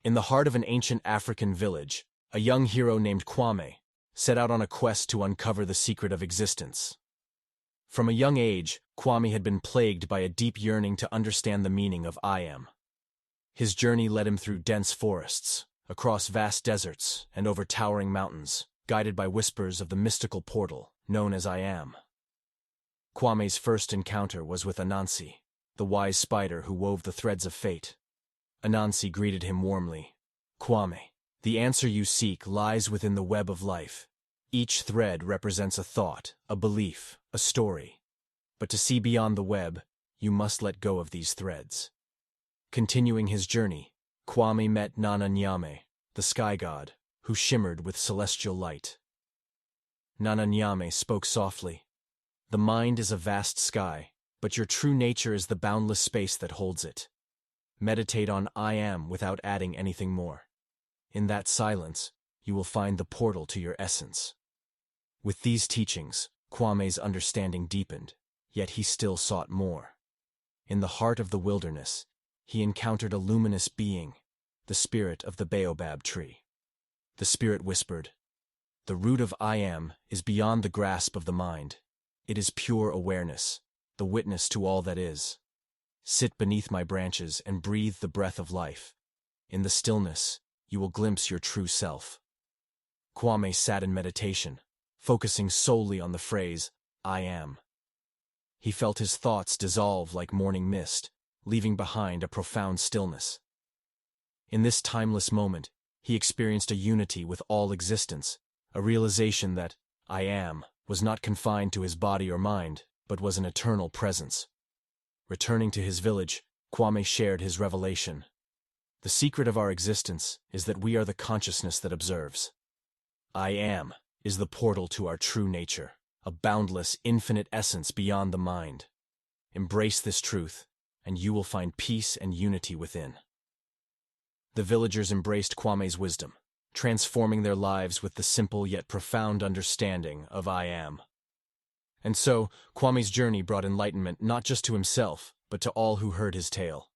In the heart of an ancient African village, a young hero named Kwame set out on a quest to uncover the secret of existence. From a young age, Kwame had been plagued by a deep yearning to understand the meaning of I am. His journey led him through dense forests, across vast deserts, and over towering mountains, guided by whispers of the mystical portal known as I am. Kwame's first encounter was with Anansi, the wise spider who wove the threads of fate. Anansi greeted him warmly. Kwame, the answer you seek lies within the web of life. Each thread represents a thought, a belief, a story. But to see beyond the web, you must let go of these threads. Continuing his journey, Kwame met Nana Nyame, the sky god, who shimmered with celestial light. Nana Nyame spoke softly. The mind is a vast sky, but your true nature is the boundless space that holds it. Meditate on I am without adding anything more. In that silence, you will find the portal to your essence. With these teachings, Kwame's understanding deepened, yet he still sought more. In the heart of the wilderness, he encountered a luminous being, the spirit of the baobab tree. The spirit whispered, "The root of I am is beyond the grasp of the mind. It is pure awareness, the witness to all that is. Sit beneath my branches and breathe the breath of life. In the stillness, you will glimpse your true self." Kwame sat in meditation, focusing solely on the phrase, I am. He felt his thoughts dissolve like morning mist, leaving behind a profound stillness. In this timeless moment, he experienced a unity with all existence, a realization that I am was not confined to his body or mind, but was an eternal presence. Returning to his village, Kwame shared his revelation. The secret of our existence is that we are the consciousness that observes. I am is the portal to our true nature, a boundless, infinite essence beyond the mind. Embrace this truth, and you will find peace and unity within. The villagers embraced Kwame's wisdom, transforming their lives with the simple yet profound understanding of I am. And so, Kwame's journey brought enlightenment not just to himself, but to all who heard his tale.